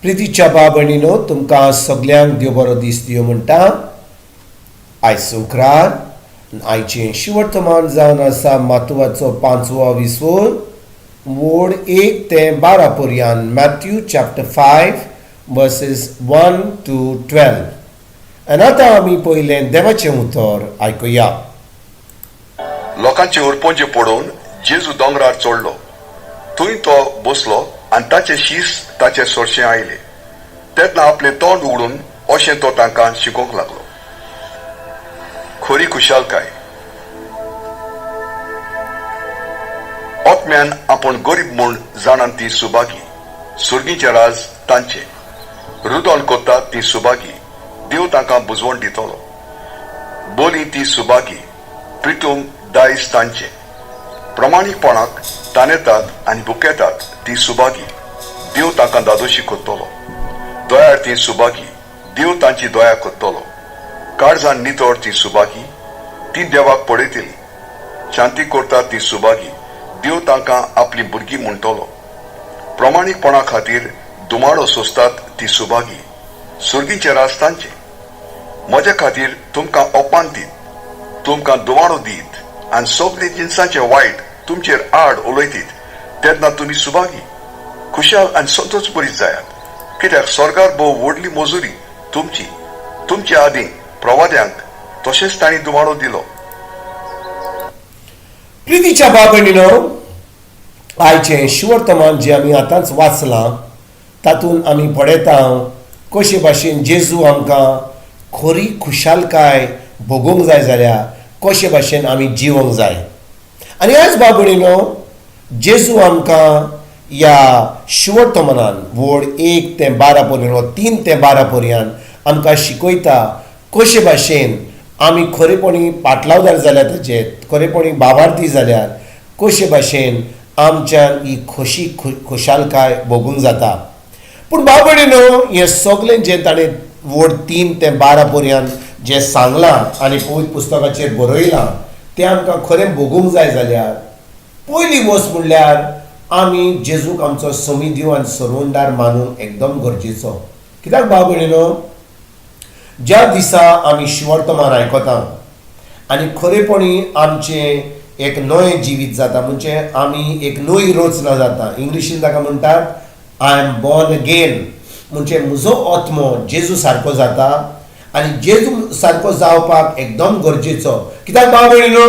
प्रितीच्या बाबणीनो तुमकां सगल्यांक देव बरो दीस दिवं म्हणटा. आयज संक्रार आयचें शिवर्तमान जावन आसा मातवाचो 5वो विसवोर वोड 1 ते 12 पर्यंत. Matthew chapter 5 versus 1 to 12. आनी आतां आमी पयलें देवाचें उतर आयकुया. लोकांचे उरपोंचे पडून जेजू दोंगरार चडलो. थंय तो बसलो आनी ताचे शीस ताचे सोरशें आयले. तेन्ना आपलें तोंड उगडून अशें तो तांकां शिकोवंक लागलो. खरी खुशालकाय. ओतम्यान आपूण गरीब म्हूण जाणान ती सुभागी. सुर्गीचें राज तांचें. रुदोन कोत्तात ती सुभागी. देव तांकां बुजवण दितलो. बोली ती सुभागी. प्रितूम दायज तांचें. प्रमाणीकपणाक तानेतात आनी बुकेतात ती सुभागी. देव तांकां दादोशी कोत्तलो. दोयार ती सुभागी. देव तांची दोया कोत्तलो. काळजान नितळ ती सुभागी. ती देवाक पळयतली. शांती करतात ती सुभागी. देव तांकां आपली भुरगीं म्हणटलो. प्रमाणीकपणा खातीर दुमाडो सोंसतात ती सुभागी. सुर्गीचें राज तांचें. म्हजे खातीर तुमकां ओपान दीत, तुमकां दुमाडो दीत आनी सगळे जिन्सांचे वायट तुमचेर आड उलयतीत तेन्ना तुमी सुभागी, खुशाल आनी संतोश भरीत जायात. कित्याक स्वर्गार भोव व्हडली मजुरी तुमच्या आदीं प्रवाद्यांक तशेंच तांणी दुमाडो दिलो. प्रितीच्या बाबणीनो आयचें शिवर्तमान जें आमी आतांच वाचलां तातूंत आमी पळयता कशे भाशेन जेजू आमकां खरी खुशालकाय भोगूंक जाय जाल्यार कशे भाशेन आमी जिवंक जाय. आनी ह्याच बाबणीनो जेजू आमकां ह्या शिवर्तमानान वोड 1 ते 12 पर्यंत 3 ते 12 पर्यंत आमकां शिकयता कशे भाशेन आमी खरेपणी पाटलावदार जाल्यार ताचे खरेपणी भावार्थी जाल्यार कशे भाशेन आमच्यान ही खुशालकाय भोगूंक जाता. पूण बाबडीनो हें सगळें जें ताणें वोड 3 ते 12 पर्यंत जें सांगलां आनी पवित्र पुस्तकाचेर बरयलां तें आमकां खरें भोगूंक जाय जाल्यार पयली वस्त म्हणल्यार आमी जेजूक आमचो समिदेव आनी सरवंदार मानूंक एकदम गरजेचो. कित्याक बाबडीनो ज्या दिसा आमी शिवर्तमान आयकता आनी खरेपणी आमचें एक नवें जिवीत जाता म्हणजे आमी एक नवी रचना जाता. इंग्लिशीन ताका म्हणटात आय एम बॉर्न अगेन. म्हणजे म्हजो आत्मो जेजू सारको जाता आनी जेजू सारको जावपाक एकदम गरजेचो. कित्याक बाबडीनो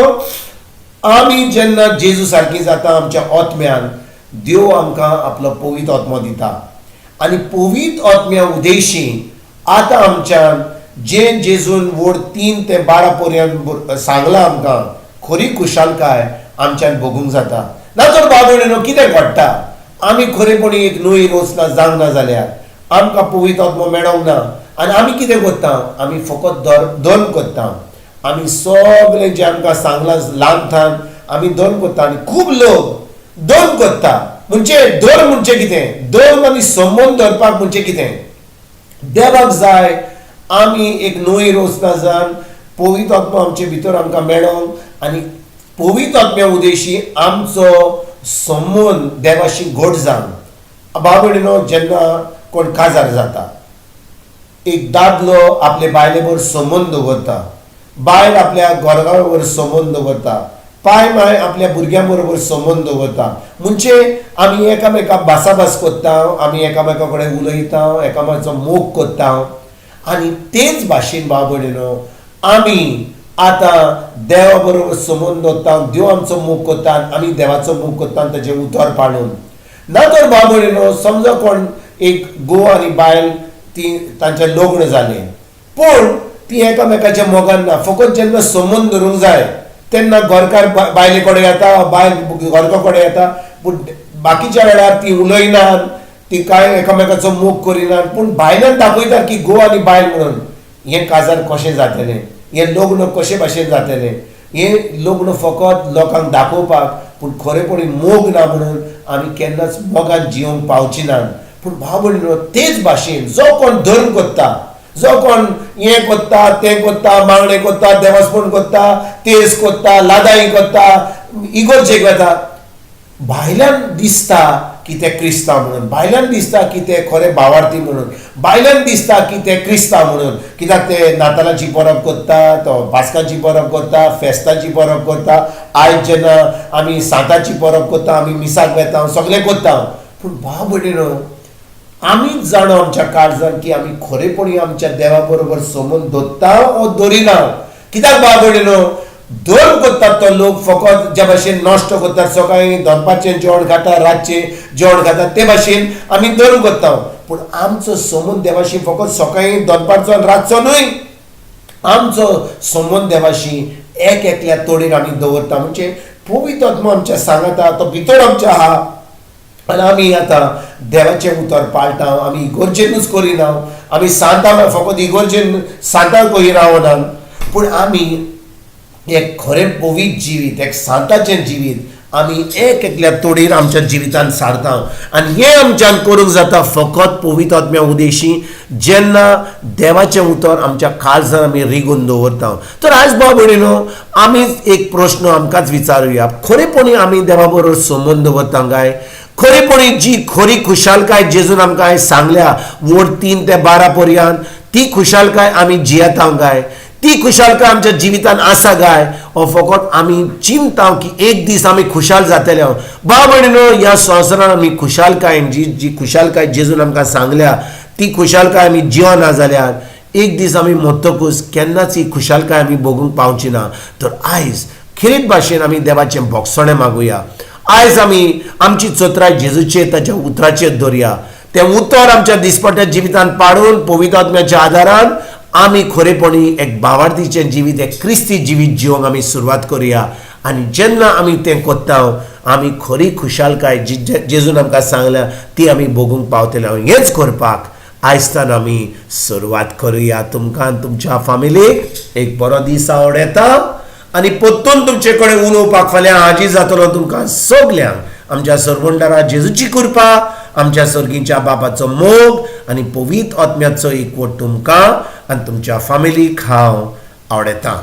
आमी जेन्ना जेजू सारकी जाता आमच्या आत्म्यान देव आमकां आपलो पवित्र आत्मो दिता आनी पवित्र आत्म्या उदेशी आतां आमच्यान जें जेजून वोड 3 ते 12 पर्यंत सांगलां आमकां खरी खुशालकाय आमच्यान भोगूंक जाता. नातर बाबडीनो कितें घडटा आमी खरेपणी एक नवी रचना जावंक ना जाल्यार आमकां पवित्र आत्मो मेळोंक ना आनी आमी कितें करता आमी फकत धर्म करता. आमी सगळें जें आमकां सांगलां ल्हानथान आमी धर्म करता आनी खूब लोक धर्म करता. म्हणजे धर्म म्हणजे कितें धर्म आनी संबंद धरपाक म्हणजे कितें देवाक जाय आमी एक नवी रचना जावन पवित्र आत्मो आमचे भितर आमकां मेळोंक आनी पवित्र आत्म्या उदेशी आमचो संबंद देवाशी घट जावन. बाबडीनो जेन्ना कोण काजार जाता एक दादलो आपले बायले बरोबर संबंद दवरता, बायल आपल्या घोरगा बरोबर संबंद दवरता, पाय माय आपल्या भुरग्यां बरोबर संबंद दवरता. म्हणजे आमी एकामेकाक भासाभास करता, आमी एकामेका कडेन उलयता, एकामेकाचो मोग करता आनी तेच भाशेन बाबडीनो आमी आतां देवा बरोबर संबंद दवरता. देव आमचो मोग करता आमी देवाचो मोग करता ताचें उतर पाडून. नातर बाबडीनो समजा कोण एक घोव आनी बायल ती तांचें लग्न जालें पूण ती एकामेकाच्या मोगान ना. फकत जेन्ना संबंद धरूंक जाय तेन्ना घरकार बायले कडेन येता, बायल घरको कडेन येता पूण बाकीच्या वेळार ती उलयनात, ती कांय एकामेकाचो मोग करिनात. पूण भायल्यान दाखयतात की घोव आनी बायल म्हणून हें काजार कशें जातलें, हें लग्न कशें भाशेन जातलें. हें लग्न फकत लोकांक दाखोवपाक पूण खरेपणी मोग ना म्हणून आमी केन्नाच मोगान जिवंक पावची नात. पूण बाबडीनो तेच भाशेन जो कोण धर्म करता, जो कोण हें करता तें करता, मागणें करता, देवास्पण करता, तेस करता, लादाई करता, इगोर्जेक वता, भायल्यान दिसता की ते क्रिस्तांव म्हणून, भायल्यान दिसता की ते खरे भावार्थी म्हणून, भायल्यान दिसता की ते क्रिस्तांव म्हणून, कित्याक ते नातालाची परब करता, तो पास्काची परब करता, फेस्ताची परब करता, आयज जेन्ना आमी सांताची परब करता, आमी मिसाक वेता, सगळें करता. पूण भाव भयणीनो, आमीच जाणो आमच्या काळजान की आमी खरेपणी आमच्या देवा बरोबर संबंद दवरता वो दवरिना. कित्याक भाव भयणीनो, धर्म करतात तो लोक फकत ज्या भाशेन नश्ट करतात, सकाळी दनपारचें जेवण खाता, रातचें जेवण खातात, ते भाशेन आमी धर्म करता. पूण आमचो संबंद देवाशी फकत सकाळी दनपारचो आनी रातचो न्हय. आमचो संबंद देवाशी एक एकल्या तोडीर आमी दवरता. म्हणजे पवित्र आत्मा आमच्या सांगता, तो भितर आमच्या आहा, आनी आमी आतां देवाचें उतर पाळटा. आमी इगोर्जेनूच करिना, आमी सांतां फकत इगोर्जेन सांतां करी रावना, पूण आमी एक खरें पवित्र जिवीत, एक सांताचें जिवीत आमी एक एकल्या तोडीर आमच्या जिवितान सारता. आनी हें आमच्यान करूंक जाता फकत पवित्र आत्म्या उदेशी, जेन्ना देवाचें उतर आमच्या काळजान आमी रिगून दवरता. तर आयज भाव भयणीनो, आमी एक प्रश्न आमकांच विचारुया, खरेपणी आमी देवा बरोबर संबंद दवरता काय? खरेपणी जी खरी खुशालकाय जेजून आमकां आयज सांगल्या वोड 3 ते 12 पर्यंत, ती खुशालकाय आमी जियेता काय? ती खुशालकाय आमच्या जिवितान आसा काय? हो फकत आमी चिंता की एक दीस आमी खुशाल जातले. भाव भयणीनो, ह्या संवसारान आमी खुशालकाय जी खुशालकाय जेजून आमकां सांगल्या, ती खुशालकाय आमी जिवना जाल्यार एक दीस आमी मरतकूच केन्नाच ही खुशालकाय आमी भोगूंक पावची ना. तर आयज खरेच भाशेन आमी देवाचें भोगसणें मागुया. आयज आमी आमची चोत्राय जेजूचेर, ताच्या उतराचेर दवरया. तें उतर आमच्या दिसपट्या जिवितान पाडून पवित्र आत्म्याच्या आदारान आमी खरेपणी एक भावार्थीचें जिवीत, एक क्रिस्ती जिवीत जिवंक आमी सुरवात करुया. आनी जेन्ना आमी तें करता, आमी खरी खुशालकाय जेजून आमकां सांगल्या ती आमी भोगूंक पावतले. हेंच करपाक आयजतान आमी सुरवात करुया. तुमकां तुमच्या फॅमिलीक एक बरो दीस आवड येता आनी परतून तुमचे कडेन उलोवपाक फाल्यां हाजीर जातलो तुमकां सगल्यांक. आमच्या सर्वंडारा जेजूची कृपा, आमच्या सर्गीच्या बापाचो मोग आनी पवित्र आत्म्याचो एकवट तुमकां आनी तुमच्या फॅमिलीक हांव आवडयतां.